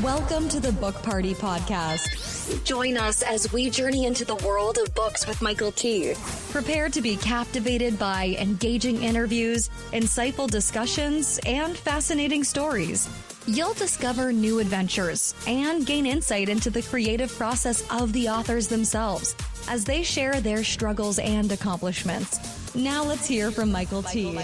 Welcome to the Book Party Podcast. Join us as we journey into the world of books with Michael T. Prepare to be captivated by engaging interviews, insightful discussions, and fascinating stories. You'll discover new adventures and gain insight into the creative process of the authors themselves as they share their struggles and accomplishments. Now let's hear from Michael T.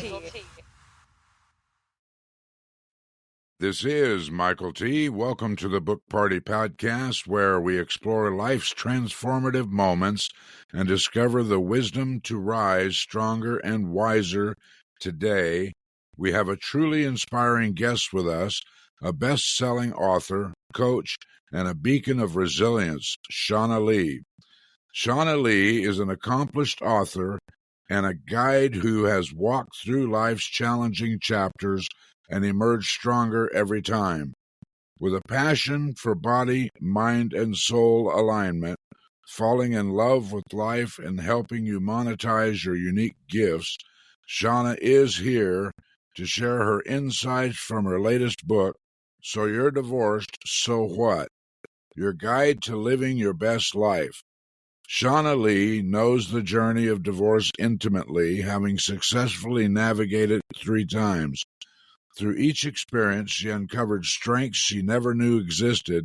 This is Michael T. Welcome to the Book Party Podcast, where we explore life's transformative moments and discover the wisdom to rise stronger and wiser today. We have a truly inspiring guest with us, a best-selling author, coach, and a beacon of resilience, Shaunna Lee. Shaunna Lee is an accomplished author and a guide who has walked through life's challenging chapters and emerged stronger every time. With a passion for body, mind, and soul alignment, falling in love with life and helping you monetize your unique gifts, Shaunna is here to share her insights from her latest book, So You're Divorced, So What? Your Guide to Living Your Best Life. Shaunna Lee knows the journey of divorce intimately, having successfully navigated 3 times. Through each experience, she uncovered strengths she never knew existed,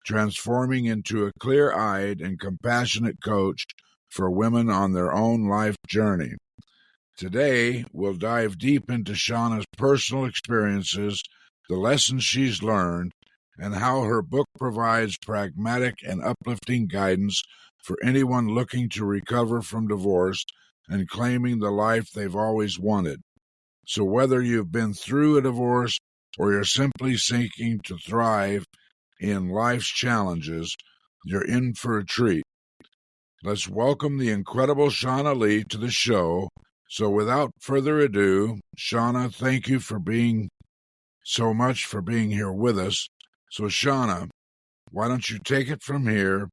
transforming into a clear-eyed and compassionate coach for women on their own life journey. Today, we'll dive deep into Shaunna's personal experiences, the lessons she's learned, and how her book provides pragmatic and uplifting guidance for anyone looking to recover from divorce and claiming the life they've always wanted. So whether you've been through a divorce or you're simply seeking to thrive in life's challenges, you're in for a treat. Let's welcome the incredible Shaunna Lee to the show. So without further ado, Shaunna, thank you for being here with us. So Shaunna, why don't you take it from here,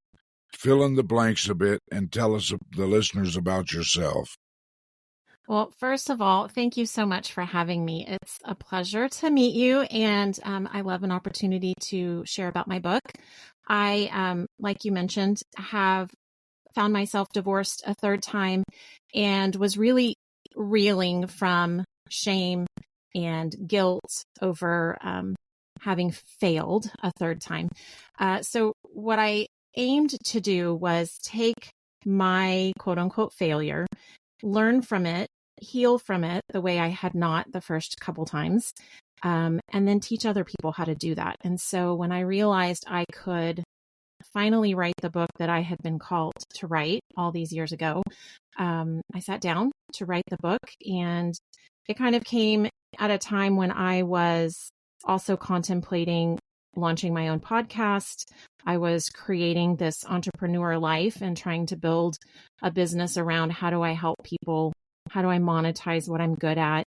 fill in the blanks a bit, and tell us, the listeners, about yourself. Well, first of all, thank you so much for having me. It's a pleasure to meet you, and I love an opportunity to share about my book. I, like you mentioned, have found myself divorced a 3rd time and was really reeling from shame and guilt over having failed a 3rd time. So what I aimed to do was take my quote-unquote failure, learn from it, heal from it the way I had not the first couple times, and then teach other people how to do that. And so when I realized I could finally write the book that I had been called to write all these years ago, I sat down to write the book, and it kind of came at a time when I was also contemplating launching my own podcast. I was creating this entrepreneur life and trying to build a business around how do I help people, how do I monetize what I'm good at,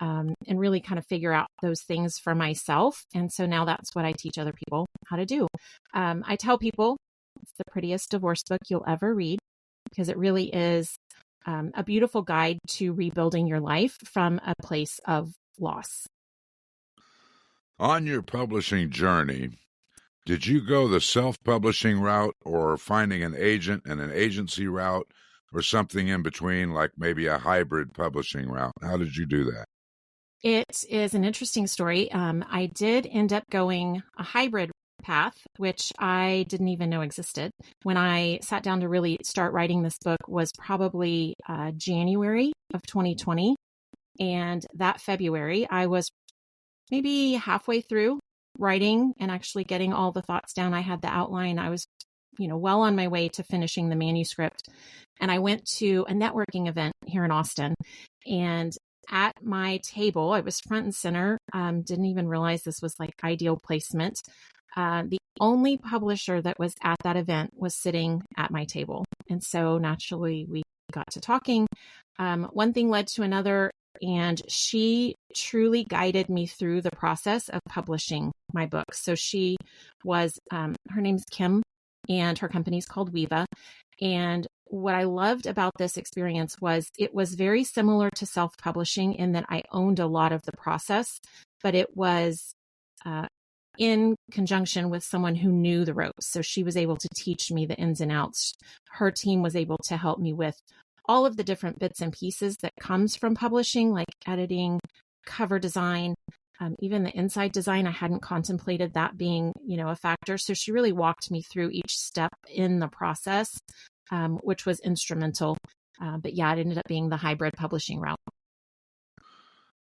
and really kind of figure out those things for myself. And so now that's what I teach other people how to do. I tell people it's the prettiest divorce book you'll ever read because it really is a beautiful guide to rebuilding your life from a place of loss. On your publishing journey, did you go the self-publishing route or finding an agent and an agency route or something in between, like maybe a hybrid publishing route? How did you do that? It is an interesting story. I did end up going a hybrid path, which I didn't even know existed. When I sat down to really start writing this book was probably January of 2020. And that February, I was maybe halfway through writing and actually getting all the thoughts down. I had the outline. I was, well on my way to finishing the manuscript. And I went to a networking event here in Austin. And at my table, I was front and center. Didn't even realize this was like ideal placement. The only publisher that was at that event was sitting at my table. And so naturally we got to talking. One thing led to another. And she truly guided me through the process of publishing my book. So she was, her name's Kim, and her company's called Weeva. And what I loved about this experience was it was very similar to self-publishing in that I owned a lot of the process, but it was in conjunction with someone who knew the ropes. So she was able to teach me the ins and outs. Her team was able to help me with all of the different bits and pieces that comes from publishing, like editing, cover design, even the inside design. I hadn't contemplated that being, a factor. So she really walked me through each step in the process, which was instrumental. But yeah, it ended up being the hybrid publishing route.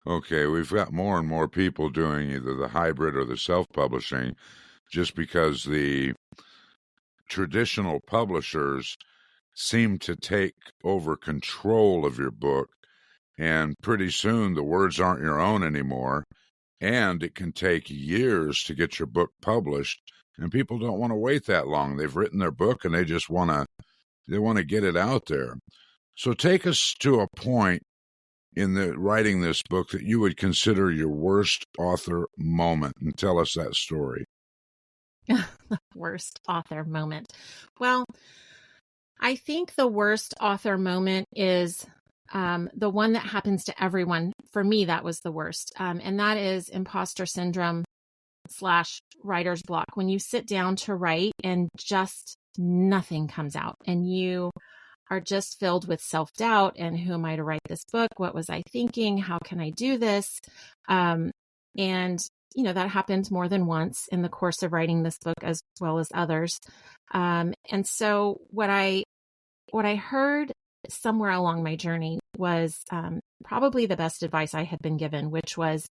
Okay, we've got more and more people doing either the hybrid or the self-publishing just because the traditional publishers seem to take over control of your book, and pretty soon the words aren't your own anymore, and it can take years to get your book published, and people don't want to wait that long. They've written their book and they just want to get it out there. So take us to a point in the writing this book that you would consider your worst author moment, and tell us that story. Worst author moment. Well, I think the worst author moment is the one that happens to everyone. For me, that was the worst. And that is imposter syndrome / writer's block. When you sit down to write and just nothing comes out and you are just filled with self-doubt and who am I to write this book? What was I thinking? How can I do this? And, that happened more than once in the course of writing this book as well as others. And so what I heard somewhere along my journey was probably the best advice I had been given, which was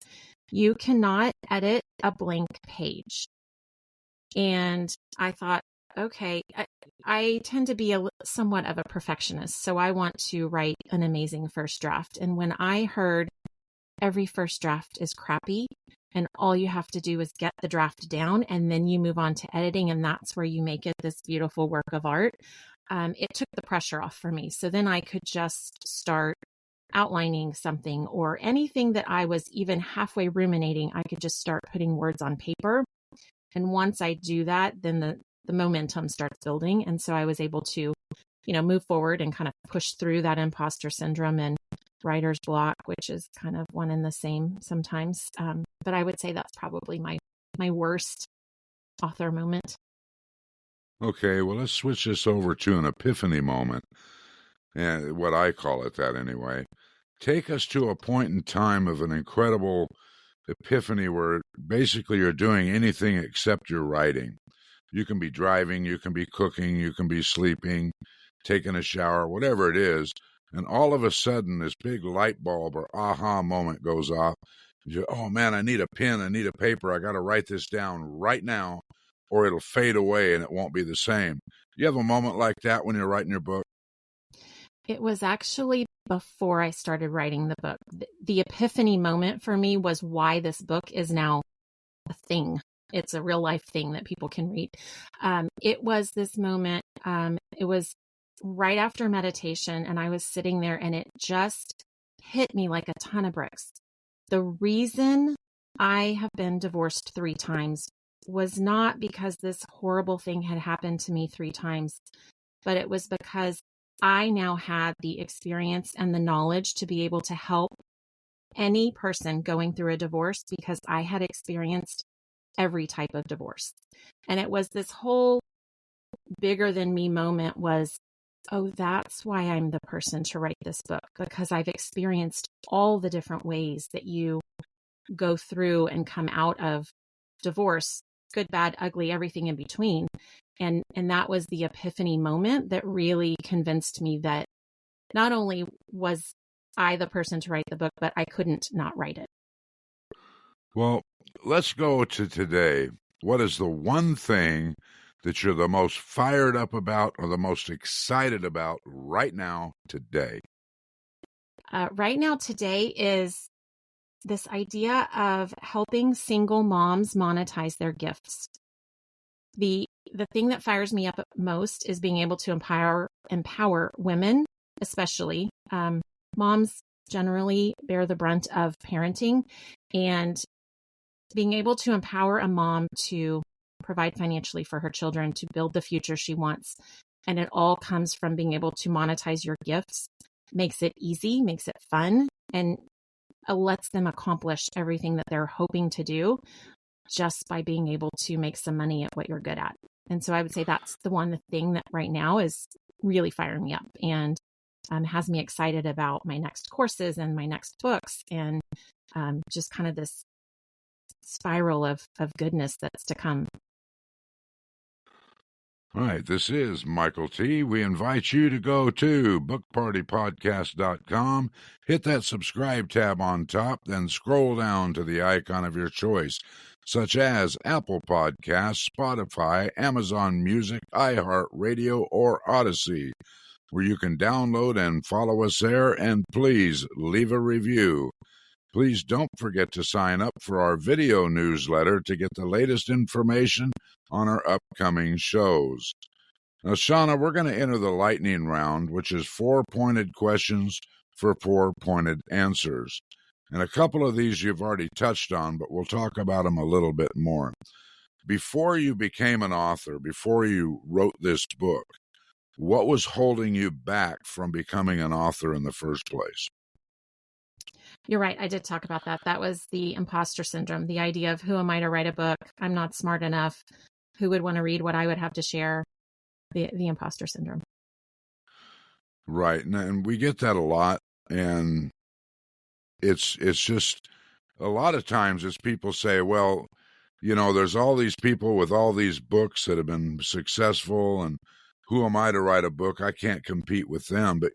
you cannot edit a blank page. And I thought, okay, I tend to be somewhat of a perfectionist, so I want to write an amazing first draft. And when I heard every first draft is crappy and all you have to do is get the draft down and then you move on to editing and that's where you make it this beautiful work of art, it took the pressure off for me. So then I could just start outlining something or anything that I was even halfway ruminating, I could just start putting words on paper. And once I do that, then the momentum starts building. And so I was able to, move forward and kind of push through that imposter syndrome and writer's block, which is kind of one and the same sometimes. But I would say that's probably my worst author moment. Okay, well, let's switch this over to an epiphany moment, and what I call it that anyway. Take us to a point in time of an incredible epiphany where basically you're doing anything except you're writing. You can be driving, you can be cooking, you can be sleeping, taking a shower, whatever it is, and all of a sudden this big light bulb or aha moment goes off. Oh man, I need a pen, I need a paper, I got to write this down right now, or it'll fade away and it won't be the same. You have a moment like that when you're writing your book? It was actually before I started writing the book. The epiphany moment for me was why this book is now a thing. It's a real life thing that people can read. It was this moment. It was right after meditation and I was sitting there and it just hit me like a ton of bricks. The reason I have been divorced 3 times was not because this horrible thing had happened to me 3 times, but it was because I now had the experience and the knowledge to be able to help any person going through a divorce because I had experienced every type of divorce. And it was this whole bigger than me moment was, oh, that's why I'm the person to write this book, because I've experienced all the different ways that you go through and come out of divorce, good, bad, ugly, everything in between. And that was the epiphany moment that really convinced me that not only was I the person to write the book, but I couldn't not write it. Well, let's go to today. What is the one thing that you're the most fired up about or the most excited about right now today? Right now today is this idea of helping single moms monetize their gifts. The thing that fires me up most is being able to empower women, especially moms generally bear the brunt of parenting, and being able to empower a mom to provide financially for her children, to build the future she wants. And it all comes from being able to monetize your gifts, makes it easy, makes it fun, and lets them accomplish everything that they're hoping to do. just by being able to make some money at what you're good at. And so I would say that's the thing that right now is really firing me up and has me excited about my next courses and my next books and just kind of this spiral of goodness that's to come. All right, this is Michael T. We invite you to go to bookpartypodcast.com, hit that subscribe tab on top, then scroll down to the icon of your choice, such as Apple Podcasts, Spotify, Amazon Music, iHeartRadio, or Odyssey, where you can download and follow us there, and please leave a review. Please don't forget to sign up for our video newsletter to get the latest information on our upcoming shows. Now, Shaunna, we're going to enter the lightning round, which is 4 pointed questions for 4 pointed answers. And a couple of these you've already touched on, but we'll talk about them a little bit more. Before you became an author, before you wrote this book, what was holding you back from becoming an author in the first place? You're right. I did talk about that. That was the imposter syndrome, the idea of who am I to write a book? I'm not smart enough. Who would want to read what I would have to share? The imposter syndrome. Right. And we get that a lot. And it's just a lot of times it's people say, well, there's all these people with all these books that have been successful, and who am I to write a book? I can't compete with them. But,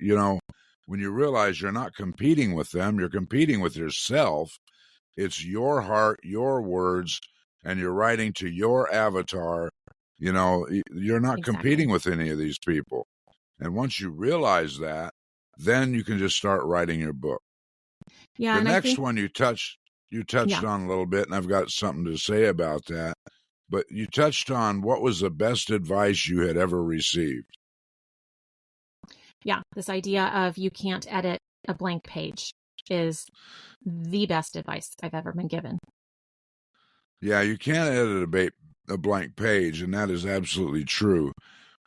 when you realize you're not competing with them, you're competing with yourself. It's your heart, your words, and you're writing to your avatar. You're not competing with any of these people. And once you realize that, then you can just start writing your book. Yeah. The next one you touched on a little bit, and I've got something to say about that. But you touched on what was the best advice you had ever received. Yeah, this idea of you can't edit a blank page is the best advice I've ever been given. Yeah, you can't edit a blank page, and that is absolutely true.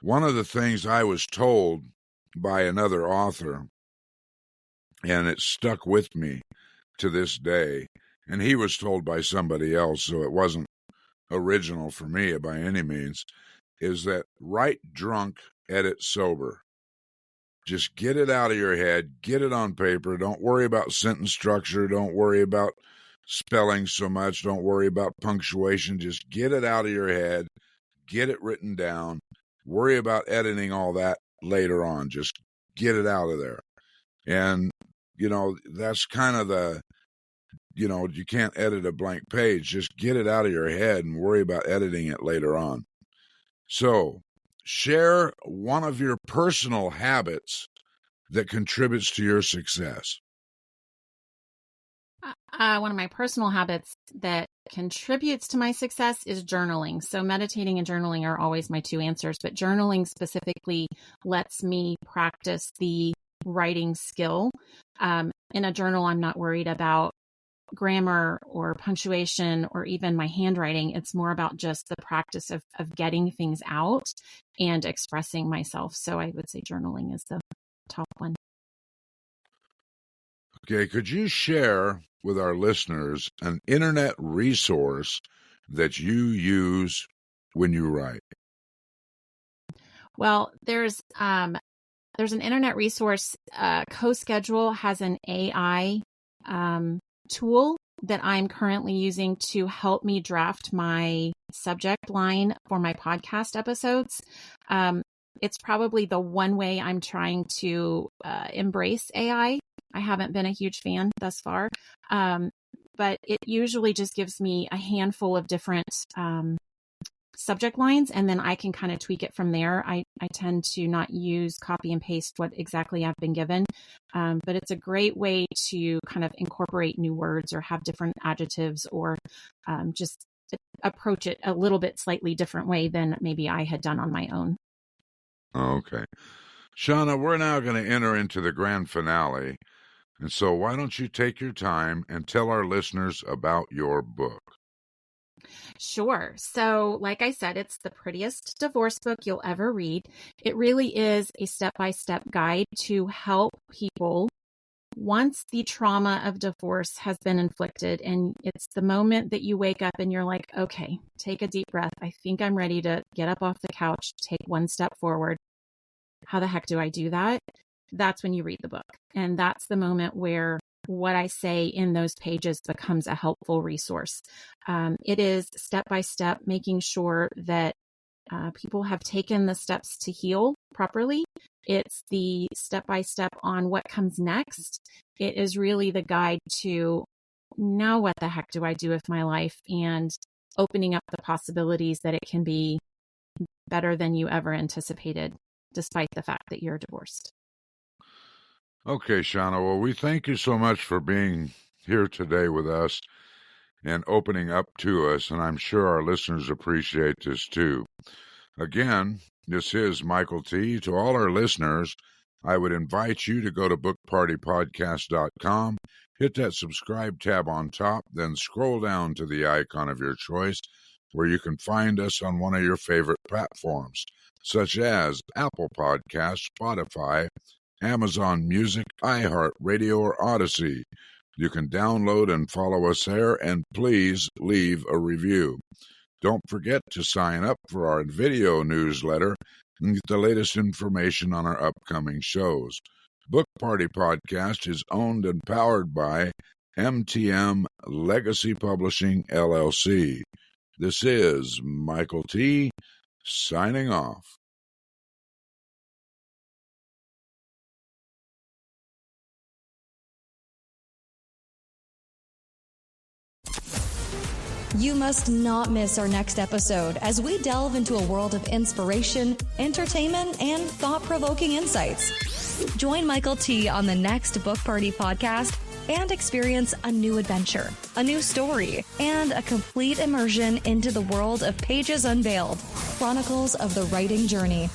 One of the things I was told by another author, and it stuck with me to this day, and he was told by somebody else, so it wasn't original for me by any means, is that write drunk, edit sober. Just get it out of your head, get it on paper. Don't worry about sentence structure. Don't worry about spelling so much. Don't worry about punctuation. Just get it out of your head, get it written down. Worry about editing all that later on. Just get it out of there. And, that's kind of you can't edit a blank page. Just get it out of your head and worry about editing it later on. So, share one of your personal habits that contributes to your success. One of my personal habits that contributes to my success is journaling. So meditating and journaling are always my two answers, but journaling specifically lets me practice the writing skill. In a journal, I'm not worried about grammar or punctuation or even my handwriting. It's more about just the practice of getting things out and expressing myself. So I would say journaling is the top one. Okay, could you share with our listeners an internet resource that you use when you write? Well, there's an internet resource. CoSchedule has an AI tool that I'm currently using to help me draft my subject line for my podcast episodes. It's probably the one way I'm trying to embrace AI. I haven't been a huge fan thus far, but it usually just gives me a handful of different subject lines, and then I can kind of tweak it from there. I tend to not use copy and paste what exactly I've been given, but it's a great way to kind of incorporate new words or have different adjectives or just approach it a little bit slightly different way than maybe I had done on my own. Okay. Shaunna, we're now going to enter into the grand finale. And so why don't you take your time and tell our listeners about your book? Sure. So, like I said, it's the prettiest divorce book you'll ever read. It really is a step-by-step guide to help people once the trauma of divorce has been inflicted and it's the moment that you wake up and you're like, okay, take a deep breath. I think I'm ready to get up off the couch, take one step forward. How the heck do I do that? That's when you read the book. And that's the moment where what I say in those pages becomes a helpful resource. It is step by step, making sure that people have taken the steps to heal properly. It's the step-by-step on what comes next. It is really the guide to now what the heck do I do with my life, and opening up the possibilities that it can be better than you ever anticipated, despite the fact that you're divorced. Okay, Shaunna. Well, we thank you so much for being here today with us and opening up to us, and I'm sure our listeners appreciate this too. Again, this is Michael T. To all our listeners, I would invite you to go to bookpartypodcast.com, hit that subscribe tab on top, then scroll down to the icon of your choice where you can find us on one of your favorite platforms, such as Apple Podcasts, Spotify, Amazon Music, iHeartRadio, or Odyssey. You can download and follow us there, and please leave a review. Don't forget to sign up for our video newsletter and get the latest information on our upcoming shows. Book Party Podcast is owned and powered by MTM Legacy Publishing, LLC. This is Michael T. signing off. You must not miss our next episode as we delve into a world of inspiration, entertainment, and thought-provoking insights. Join Michael T. on the next Book Party Podcast and experience a new adventure, a new story, and a complete immersion into the world of Pages Unveiled, Chronicles of the Writing Journey.